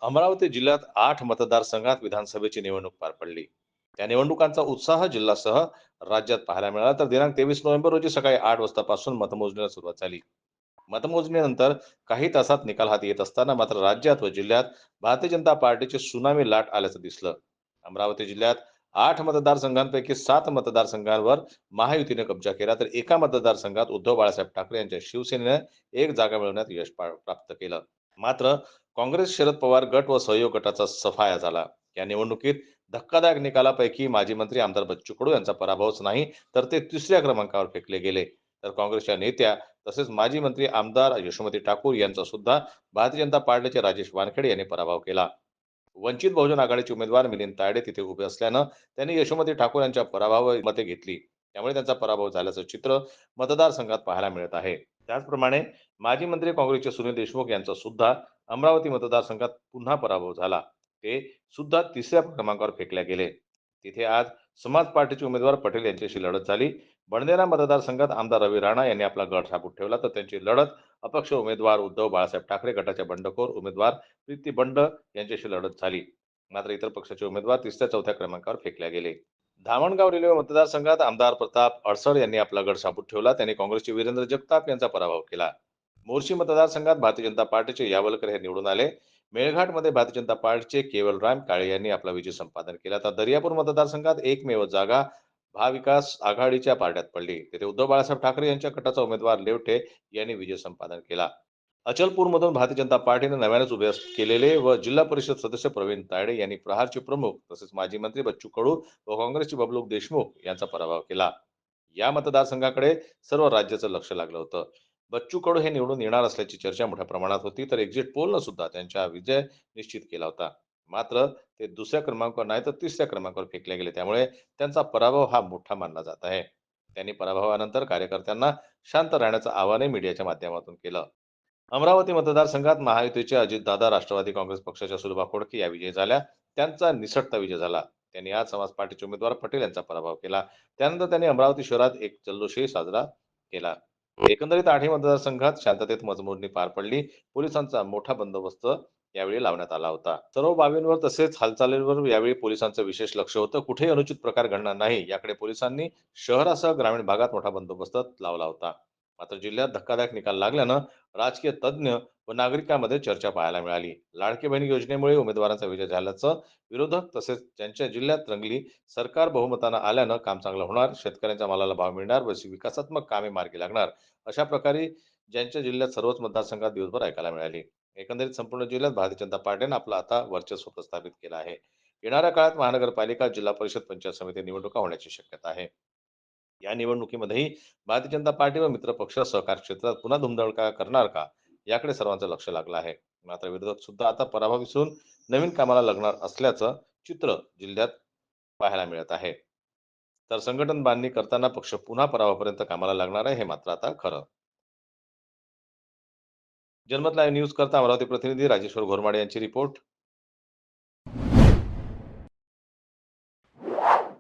अमरावती जिल्ह्यात 8 मतदारसंघात विधानसभेची निवडणूक पार पडली. त्या निवडणुकांचा उत्साह जिल्ह्यासह राज्यात पाहायला मिळाला. तर दिनांक 23 नोव्हेंबर रोजी सकाळी 8 वाजतापासून मतमोजणीला सुरुवात झाली. मतमोजणीनंतर काही तासात निकाल हाती येत असताना मात्र राज्यात व जिल्ह्यात भारतीय जनता पार्टीची सुनामी लाट आल्याचं दिसलं. अमरावती जिल्ह्यात 8 मतदारसंघांपैकी 7 मतदारसंघांवर महायुतीने कब्जा केला, तर एका मतदारसंघात उद्धव बाळासाहेब ठाकरे यांच्या शिवसेनेने एक जागा मिळवण्यात यश प्राप्त केलं. मात्र काँग्रेस, शरद पवार गट व सहयोग गटाचा सफाया झाला. या निवडणुकीत धक्कादायक निकालापैकी माजी मंत्री आमदार बच्चू कडू यांचा पराभवच नाही, तर ते तिसऱ्या क्रमांकावर फेकले गेले. तर काँग्रेसच्या नेत्या तसेच माजी मंत्री आमदार यशोमती ठाकूर यांचा सुद्धा भारतीय जनता पार्टीचे राजेश वानखेडे यांनी पराभव केला. वंचित बहुजन आघाडीचे उमेदवार मिलिंद तायडे तिथे उभे असल्यानं त्यांनी यशोमती ठाकूर यांच्या पराभव मते घेतली. त्यामुळे त्यांचा पराभव झाल्याचं चित्र मतदारसंघात पाहायला मिळत आहे. त्याचप्रमाणे माजी मंत्री काँग्रेसचे सुनील देशमुख यांचा सुद्धा अमरावती मतदारसंघात पुन्हा पराभव झाला. ते सुद्धा तिसऱ्या क्रमांकावर फेकले गेले. तिथे आज समाज पार्टीचे उमेदवार पटेल यांच्याशी लढत झाली. बडनेरा मतदारसंघात आमदार रवी राणा यांनी आपला गट साबूत ठेवला, तर त्यांची लढत अपक्ष उमेदवार उद्धव बाळासाहेब ठाकरे गटाच्या बंडखोर उमेदवार प्रीती बंड यांच्याशी लढत झाली. मात्र इतर पक्षाचे उमेदवार तिसऱ्या चौथ्या क्रमांकावर फेकले गेले. धामणगाव रेल्वे मतदारसंघात आमदार प्रताप अडसर यांनी आपला गड साबूत ठेवला. त्यांनी काँग्रेसचे वीरेंद्र जगताप यांचा पराभव केला. मोर्शी मतदारसंघात भारतीय जनता पार्टीचे यावलकर हे निवडून आले. मेळघाटमध्ये भारतीय जनता पार्टीचे केवलराम काळे यांनी आपला विजय संपादन केला. तर दर्यापूर मतदारसंघात एकमेव जागा महाविकास आघाडीच्या पारड्यात पडली. तेथे उद्धव बाळासाहेब ठाकरे यांच्या गटाचा उमेदवार लेवटे यांनी विजय संपादन केला. अचलपूरमधून भारतीय जनता पार्टीने नव्यानेच उभे केलेले व जिल्हा परिषद सदस्य प्रवीण तायडे यांनी प्रहारचे प्रमुख तसेच माजी मंत्री बच्चू कडू व काँग्रेसचे बबलूक देशमुख यांचा पराभव केला. या मतदारसंघाकडे सर्व राज्याचं लक्ष लागलं होतं. बच्चू कडू हे निवडून येणार असल्याची चर्चा मोठ्या प्रमाणात होती, तर एक्झिट पोलनं सुद्धा त्यांचा विजय निश्चित केला होता. मात्र ते दुसऱ्या क्रमांकावर नाही तर तिसऱ्या क्रमांकावर फेकले गेले. त्यामुळे त्यांचा पराभव हा मोठा मानला जात आहे. त्यांनी पराभवानंतर कार्यकर्त्यांना शांत राहण्याचं आवाहनही मीडियाच्या माध्यमातून केलं. अमरावती मतदारसंघात महायुतीचे अजितदादा, राष्ट्रवादी काँग्रेस पक्षाच्या सुलभा खोडके या विजयी झाल्या. त्यांचा निसटता विजय झाला. त्यांनी आज समाज पार्टीचे उमेदवार पटेल यांचा पराभव केला. त्यानंतर त्यांनी अमरावती शहरात एक जल्लोषही साजरा केला. एकंदरीत 8ही मतदारसंघात शांततेत मतमोजणी पार पडली. पोलिसांचा मोठा बंदोबस्त यावेळी लावण्यात आला होता. सर्व बाबींवर तसेच हालचालींवर यावेळी पोलिसांचं विशेष लक्ष होतं. कुठेही अनुचित प्रकार घडणार नाही याकडे पोलिसांनी शहरासह ग्रामीण भागात मोठा बंदोबस्त लावला होता. मात्र जिल्ह्यात धक्कादायक निकाल लागल्यानं राजकीय तज्ज्ञ व नागरिकांमध्ये चर्चा पाहायला मिळाली. लाडकी बहीण योजनेमुळे उमेदवारांचा विजय झाल्याचं विरोधक तसेच ज्यांच्या जिल्ह्यात रंगली सरकार बहुमतानं आल्यानं काम चांगलं होणार, शेतकऱ्यांच्या मालाला भाव मिळणार व विकासात्मक कामे मार्गी लागणार, अशा प्रकारे ज्यांच्या जिल्ह्यात सर्वच मतदारसंघात दिवसभर ऐकायला मिळाली. एकंदरीत संपूर्ण जिल्ह्यात भारतीय जनता पार्टीने आपलं आता वर्चस्व प्रस्थापित केलं आहे. येणाऱ्या काळात महानगरपालिका, जिल्हा परिषद, पंचायत समिती निवडणुका होण्याची शक्यता आहे. या निवडणुकीमध्येही भारतीय जनता पार्टी व मित्र पक्ष सहकार क्षेत्रात पुन्हा धुमधडका करणार का, याकडे सर्वांचं लक्ष लागलं आहे. मात्र विरोधक सुद्धा आता पराभव विसरून नवीन कामाला लागणार असल्याचं चित्र जिल्ह्यात पाहायला मिळत आहे. तर संघटन बांधणी करताना पक्ष पुन्हा पराभवापर्यंत कामाला लागणार आहे, हे मात्र आता खरं. जनमत लाईव्ह न्यूज करता अमरावती प्रतिनिधी राजेश्वर घोरमाडे यांची रिपोर्ट.